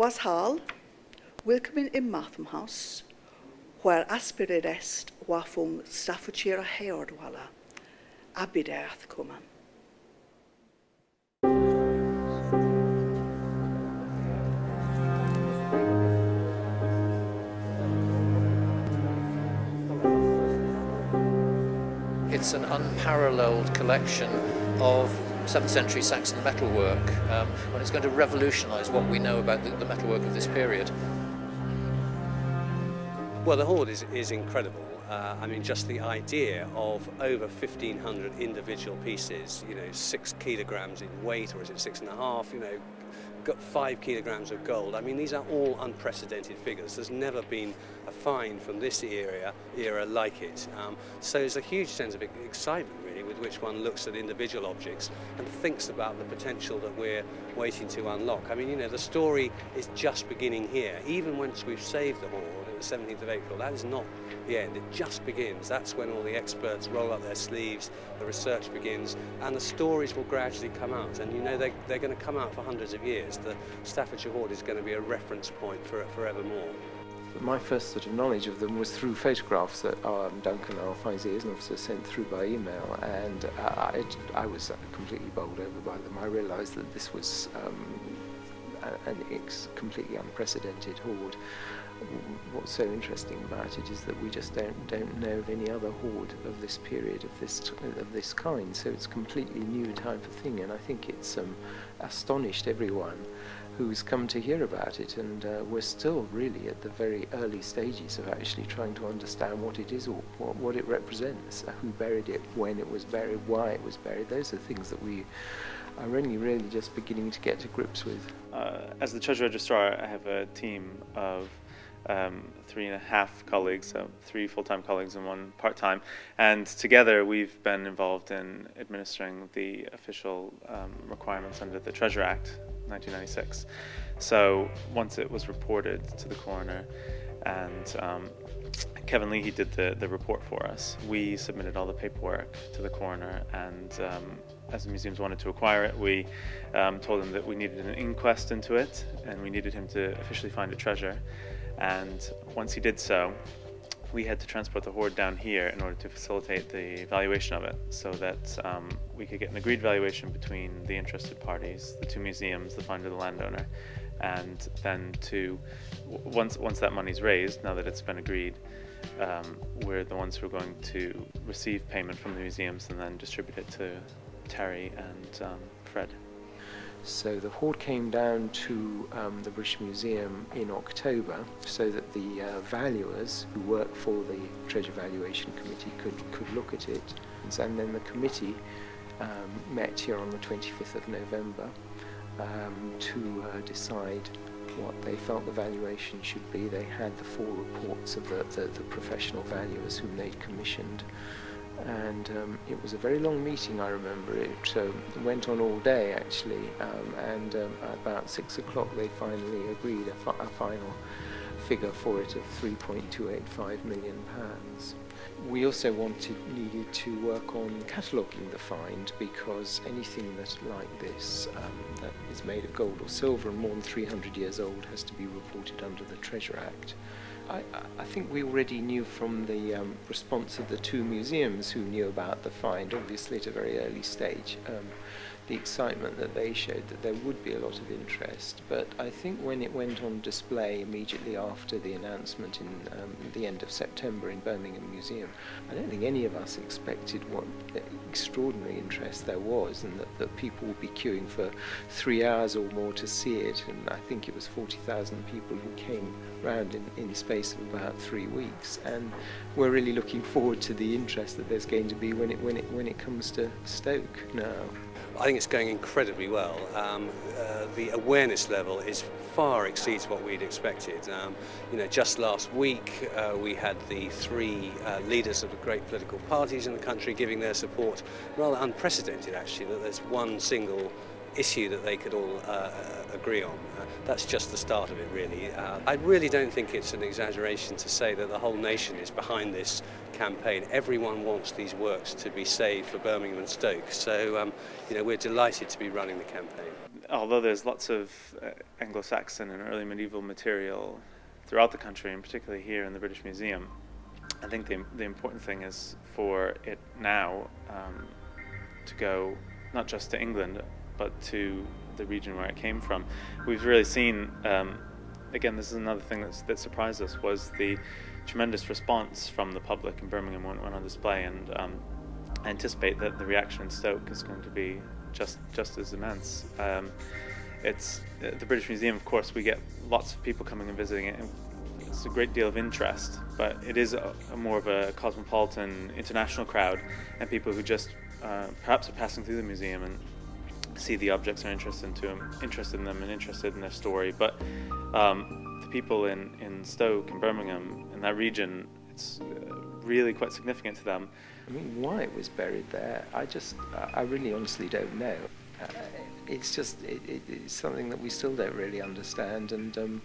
Was Hall, welcoming in Martham House, where aspired est wafung Staffordshire Hoard walla, abidath kuman. It's an unparalleled collection of 7th century Saxon metalwork, and it's going to revolutionise what we know about the metalwork of this period. Well, the hoard is incredible. I mean, just the idea of over 1,500 individual pieces, 6 kilograms in weight, or is it 6.5, got 5 kilograms of gold. I mean, these are all unprecedented figures. There's never been a find from this era like it. So there's a huge sense of excitement, really, with which one looks at individual objects and thinks about the potential that we're waiting to unlock. I mean, the story is just beginning here. Even once we've saved the hoard at the 17th of April, that is not the end. It just begins. That's when all the experts roll up their sleeves, the research begins, and the stories will gradually come out. And they're going to come out for hundreds of years. The Staffordshire Hoard is going to be a reference point forevermore. My first sort of knowledge of them was through photographs that Duncan, our Finds Liaison Officer, sent through by email, and I was completely bowled over by them. I realised that this was an completely unprecedented hoard. What's so interesting about it is that we just don't know of any other hoard of this period, of this kind. So it's a completely new type of thing, and I think it's astonished everyone who's come to hear about it, and we're still really at the very early stages of actually trying to understand what it is, or what it represents, who buried it, when it was buried, why it was buried. Those are things that we are only really just beginning to get to grips with. As the Treasury Registrar, I have a team of 3.5 colleagues, so 3 full-time colleagues and 1 part-time, and together we've been involved in administering the official requirements under the Treasure Act 1996. So once it was reported to the coroner, and Kevin Leahy did the report for us, we submitted all the paperwork to the coroner, and as the museums wanted to acquire it, we told him that we needed an inquest into it, and we needed him to officially find a treasure. And once he did so, we had to transport the hoard down here in order to facilitate the valuation of it, so that we could get an agreed valuation between the interested parties, the 2 museums, the finder, the landowner, and then once that money's raised, now that it's been agreed, we're the ones who are going to receive payment from the museums and then distribute it to Terry and Fred. So the hoard came down to the British Museum in October, so that the valuers who work for the Treasure Valuation Committee could look at it. And then the committee met here on the 25th of November to decide what they felt the valuation should be. They had the 4 reports of the professional valuers whom they'd commissioned. And it was a very long meeting, I remember. It went on all day, actually, and at about 6 o'clock they finally agreed a final figure for it of £3.285 million. We also needed to work on cataloguing the find, because anything that's like this, that is made of gold or silver and more than 300 years old, has to be reported under the Treasure Act. I think we already knew from the response of the 2 museums who knew about the find, obviously at a very early stage, the excitement that they showed that there would be a lot of interest. But I think when it went on display immediately after the announcement in the end of September in Birmingham Museum, I don't think any of us expected what extraordinary interest there was, and that people would be queuing for 3 hours or more to see it. And I think it was 40,000 people who came round in the space of about 3 weeks, and we're really looking forward to the interest that there's going to be when it comes to Stoke now. I think it's going incredibly well. The awareness level far exceeds what we'd expected. Just last week we had the 3 leaders of the great political parties in the country giving their support. Rather unprecedented, actually, that there's one single issue that they could all agree on. That's just the start of it, really. I really don't think it's an exaggeration to say that the whole nation is behind this campaign. Everyone wants these works to be saved for Birmingham and Stoke, so we're delighted to be running the campaign. although there's lots of Anglo-Saxon and early medieval material throughout the country, and particularly here in the British Museum, I think the important thing is for it now to go not just to England, but to the region where it came from. We've really seen, again, this is another thing that surprised us, was the tremendous response from the public in Birmingham when it went on display, and I anticipate that the reaction in Stoke is going to be just as immense. It's the British Museum, of course, we get lots of people coming and visiting it, and it's a great deal of interest, but it is a more of a cosmopolitan international crowd, and people who just perhaps are passing through the museum and see the objects, are interested in them and interested in their story. But the people in Stoke and Birmingham, in that region, it's really quite significant to them. I mean, why it was buried there, I really honestly don't know. It's just, it's something that we still don't really understand, and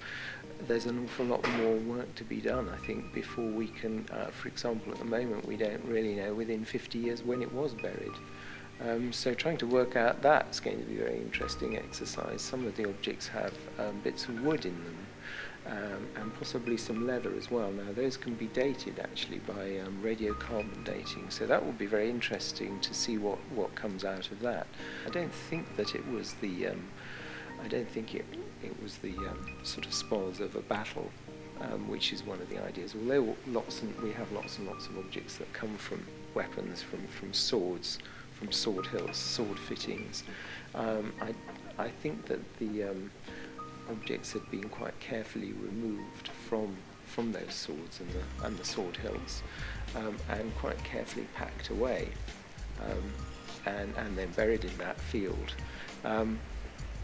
there's an awful lot more work to be done, I think, before we can, for example, at the moment, we don't really know within 50 years when it was buried. So trying to work out that's going to be a very interesting exercise. Some of the objects have bits of wood in them, and possibly some leather as well. Now those can be dated actually by radiocarbon dating, so that will be very interesting to see what comes out of that. I don't think that it was the it was the sort of spoils of a battle, which is one of the ideas. Although we have lots and lots of objects that come from weapons, from swords, from sword hilts, sword fittings. I think that the objects had been quite carefully removed from those swords and the sword hilts, and quite carefully packed away, and then buried in that field.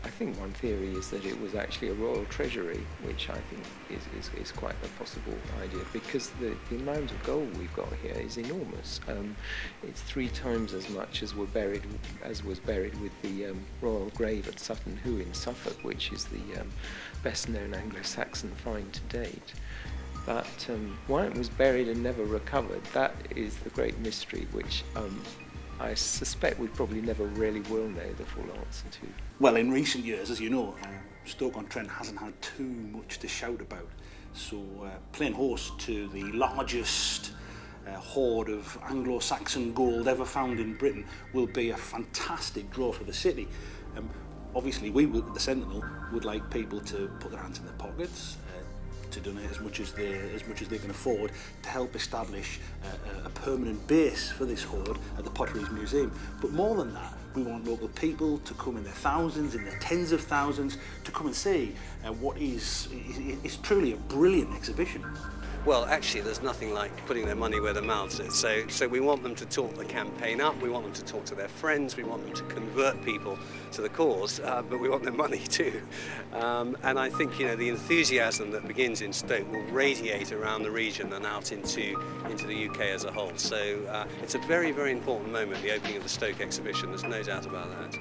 I think one theory is that it was actually a royal treasury, which I think is quite a possible idea, because the amount of gold we've got here is enormous. It's 3 times as much as was buried with the royal grave at Sutton Hoo in Suffolk, which is the best known Anglo-Saxon find to date. But why it was buried and never recovered, that is the great mystery, which I suspect we probably never really will know the full answer to. Well, in recent years, as you know, Stoke-on-Trent hasn't had too much to shout about. So playing host to the largest hoard of Anglo-Saxon gold ever found in Britain will be a fantastic draw for the city. Obviously, we, the Sentinel, would like people to put their hands in their pockets, to donate as much as they can afford to help establish a permanent base for this hoard at the Potteries Museum. But more than that, we want local people to come in their thousands, in their tens of thousands, to come and see what is truly a brilliant exhibition. Well, actually, there's nothing like putting their money where their mouths is. So we want them to talk the campaign up, we want them to talk to their friends, we want them to convert people to the cause, but we want their money too. And I think, you know, the enthusiasm that begins in Stoke will radiate around the region and out into the UK as a whole. So it's a very, very important moment, the opening of the Stoke exhibition, there's no doubt about that.